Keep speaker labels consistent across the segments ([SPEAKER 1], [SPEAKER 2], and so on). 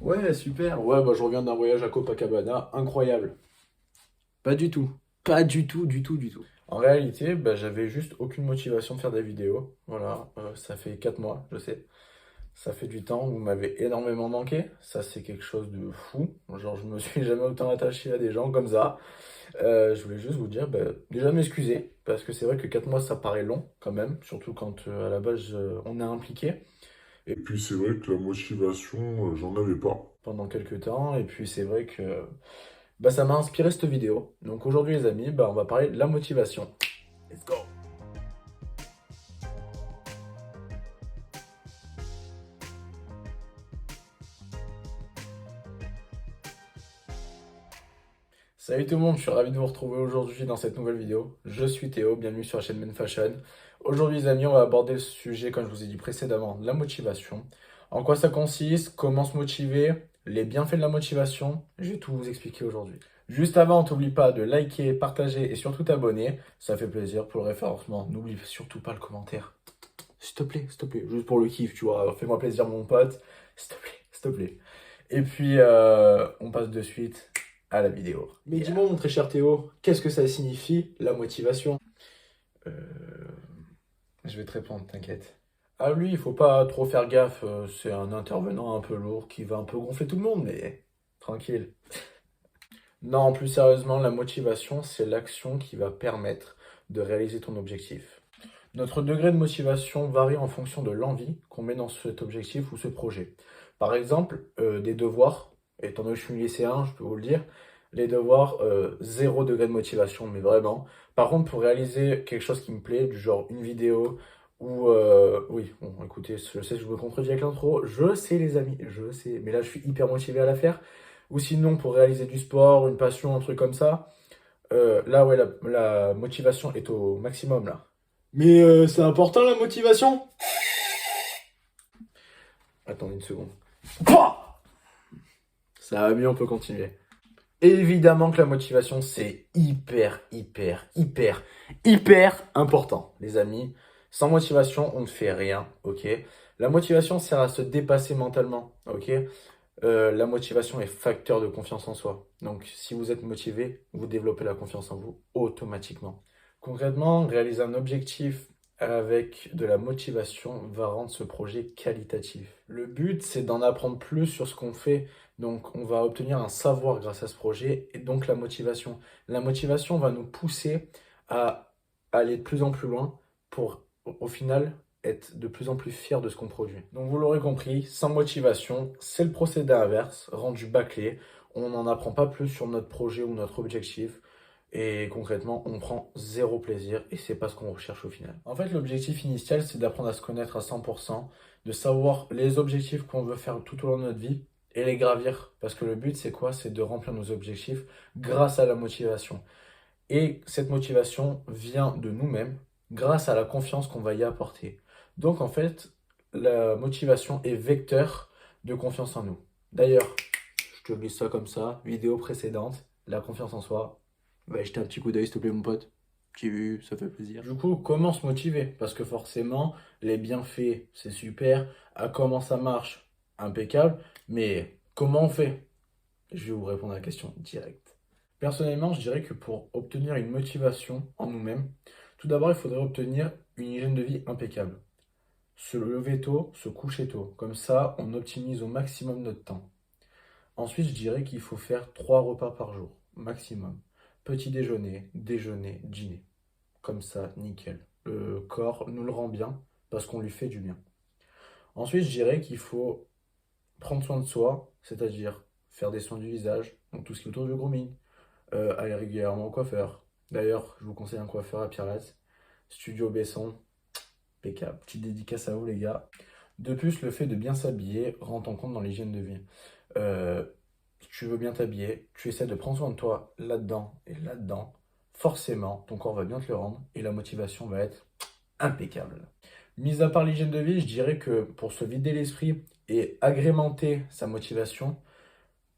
[SPEAKER 1] Ouais, super. Ouais, bah je reviens d'un voyage à Copacabana, incroyable.
[SPEAKER 2] Pas du tout. Pas du tout, du tout, du tout.
[SPEAKER 1] En réalité, bah, j'avais juste aucune motivation de faire des vidéos. Voilà, ça fait 4 mois, je sais. Ça fait du temps, vous m'avez énormément manqué. Ça, c'est quelque chose de fou. Genre, je me suis jamais autant attaché à des gens comme ça. Je voulais juste vous dire, bah, déjà m'excuser, parce que c'est vrai que 4 mois, ça paraît long quand même, surtout quand à la base, on est impliqué. Et
[SPEAKER 3] Et puis c'est vrai que la motivation, j'en avais pas.
[SPEAKER 1] pendant quelques temps, et puis c'est vrai que bah, ça m'a inspiré cette vidéo. Donc aujourd'hui les amis, bah, on va parler de la motivation. Let's go! Salut tout le monde, je suis ravi de vous retrouver aujourd'hui dans cette nouvelle vidéo. Je suis Théo, bienvenue sur la chaîne Men Fashion. Aujourd'hui les amis, on va aborder le sujet, comme je vous ai dit précédemment, de la motivation. En quoi ça consiste, comment se motiver, les bienfaits de la motivation, je vais tout vous expliquer aujourd'hui. Juste avant, n'oublie pas de liker, partager et surtout t'abonner, ça fait plaisir pour le référencement. N'oublie surtout pas le commentaire. S'il te plaît, juste pour le kiff, tu vois, fais-moi plaisir mon pote, s'il te plaît, s'il te plaît. Et puis, on passe de suite à la vidéo. Mais dis-moi, mon très cher Théo, qu'est-ce que ça signifie la motivation? Euh, je vais te répondre, t'inquiète. Ah lui, il faut pas trop faire gaffe, c'est un intervenant un peu lourd qui va un peu gonfler tout le monde, mais tranquille. Non, plus sérieusement, la motivation, c'est l'action qui va permettre de réaliser ton objectif. Notre degré de motivation varie en fonction de l'envie qu'on met dans cet objectif ou ce projet. Par exemple, des devoirs, étant donné que je suis lycéen, je peux vous le dire, les devoirs, 0 degré de motivation, mais vraiment. Par contre, pour réaliser quelque chose qui me plaît, du genre une vidéo, ou... oui, bon, écoutez, je sais que je me contredis avec l'intro, je sais les amis, je sais, mais là je suis hyper motivé à la faire. Ou sinon, pour réaliser du sport, une passion, un truc comme ça, là, ouais, la motivation est au maximum, là. Mais c'est important la motivation? Attendez une seconde. Pouah, ça va mieux, on peut continuer. Évidemment que la motivation, c'est hyper important, les amis. Sans motivation, on ne fait rien, ok? La motivation sert à se dépasser mentalement, ok? La motivation est facteur de confiance en soi. Donc, si vous êtes motivé, vous développez la confiance en vous automatiquement. Concrètement, réaliser un objectif avec de la motivation va rendre ce projet qualitatif. Le but, c'est d'en apprendre plus sur ce qu'on fait. Donc, on va obtenir un savoir grâce à ce projet et donc la motivation. La motivation va nous pousser à aller de plus en plus loin pour, au final, être de plus en plus fier de ce qu'on produit. Donc vous l'aurez compris, sans motivation, c'est le procédé inverse, rendu bâclé. On n'en apprend pas plus sur notre projet ou notre objectif. Et concrètement, on prend zéro plaisir et c'est pas ce qu'on recherche au final. En fait, l'objectif initial, c'est d'apprendre à se connaître à 100%, de savoir les objectifs qu'on veut faire tout au long de notre vie et les gravir. Parce que le but, c'est quoi? C'est de remplir nos objectifs grâce à la motivation. Et cette motivation vient de nous-mêmes grâce à la confiance qu'on va y apporter. Donc en fait, la motivation est vecteur de confiance en nous. D'ailleurs, je te glisse ça comme ça, vidéo précédente, la confiance en soi. Va jeter un petit coup d'œil s'il te plaît mon pote. J'ai vu, ça fait plaisir. Du coup, comment se motiver? Parce que forcément, les bienfaits, c'est super. À comment ça marche? Impeccable. Mais comment on fait? Je vais vous répondre à la question directe. Personnellement, je dirais que pour obtenir une motivation en nous-mêmes, tout d'abord, il faudrait obtenir une hygiène de vie impeccable. Se lever tôt, se coucher tôt. Comme ça, on optimise au maximum notre temps. Ensuite, je dirais qu'il faut faire 3 repas par jour, maximum. Petit déjeuner, déjeuner, dîner. Comme ça, nickel. Le corps nous le rend bien parce qu'on lui fait du bien. Ensuite, je dirais qu'il faut prendre soin de soi, c'est-à-dire faire des soins du visage, donc tout ce qui est autour du grooming, aller régulièrement au coiffeur. D'ailleurs, je vous conseille un coiffeur à Pierrette, Studio Besson, impeccable. Petite dédicace à vous les gars. De plus, le fait de bien s'habiller rentre en compte dans l'hygiène de vie. Euh, si tu veux bien t'habiller, tu essaies de prendre soin de toi là-dedans et là-dedans. Forcément, ton corps va bien te le rendre et la motivation va être impeccable. Mis à part l'hygiène de vie, je dirais que pour se vider l'esprit et agrémenter sa motivation,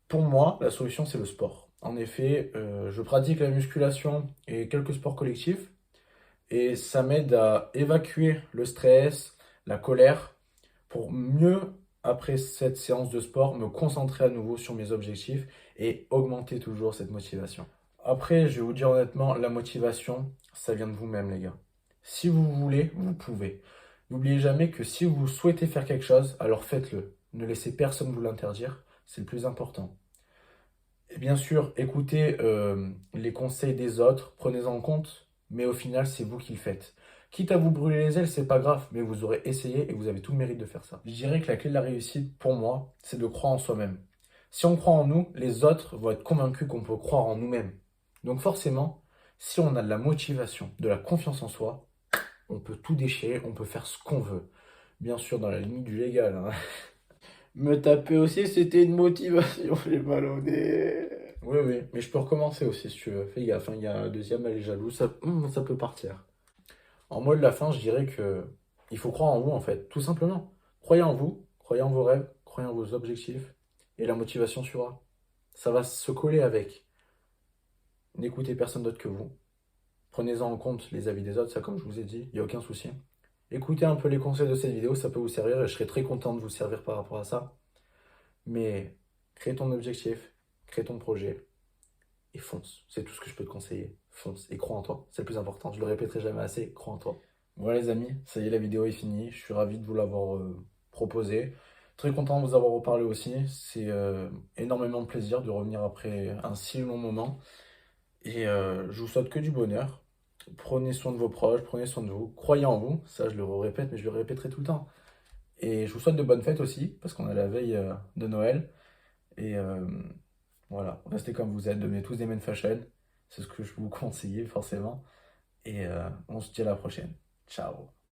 [SPEAKER 1] pour moi, la solution, c'est le sport. En effet, je pratique la musculation et quelques sports collectifs et ça m'aide à évacuer le stress, la colère, pour mieux après cette séance de sport, me concentrer à nouveau sur mes objectifs et augmenter toujours cette motivation. Après, je vais vous dire honnêtement, la motivation, ça vient de vous-même, les gars. Si vous voulez, vous pouvez. N'oubliez jamais que si vous souhaitez faire quelque chose, alors faites-le. Ne laissez personne vous l'interdire, c'est le plus important. Et bien sûr, écoutez les conseils des autres, prenez-en compte, mais au final, c'est vous qui le faites. Quitte à vous brûler les ailes, c'est pas grave, mais vous aurez essayé et vous avez tout le mérite de faire ça. Je dirais que la clé de la réussite, pour moi, c'est de croire en soi-même. Si on croit en nous, les autres vont être convaincus qu'on peut croire en nous-mêmes. Donc forcément, si on a de la motivation, de la confiance en soi, on peut tout déchirer, on peut faire ce qu'on veut. Bien sûr, dans la limite du légal, hein.
[SPEAKER 2] Me taper aussi, c'était une motivation, j'ai mal au nez.
[SPEAKER 1] Oui, oui, mais je peux recommencer aussi si tu veux. Fais gaffe, hein, il y a un deuxième, elle est jalouse, ça peut partir. En mot de la fin, je dirais que il faut croire en vous, en fait, tout simplement. Croyez en vous, croyez en vos rêves, croyez en vos objectifs, et la motivation suivra. Ça va se coller avec. N'écoutez personne d'autre que vous. Prenez-en en compte les avis des autres, ça comme je vous ai dit, il n'y a aucun souci. Écoutez un peu les conseils de cette vidéo, ça peut vous servir et je serai très content de vous servir par rapport à ça. Mais crée ton objectif, crée ton projet et fonce. C'est tout ce que je peux te conseiller. Fonce et crois en toi. C'est le plus important. Je le répéterai jamais assez. Crois en toi. Voilà les amis, ça y est, la vidéo est finie. Je suis ravi de vous l'avoir proposé. Très content de vous avoir reparlé aussi. C'est énormément de plaisir de revenir après un si long moment. Et je vous souhaite que du bonheur. Prenez soin de vos proches, prenez soin de vous. Croyez en vous. Ça, je le répète, mais je le répéterai tout le temps. Et je vous souhaite de bonnes fêtes aussi, parce qu'on est à la veille de Noël. Et voilà, restez comme vous êtes, devenez tous des men fashion. C'est ce que je vous conseille forcément. Et on se dit à la prochaine. Ciao.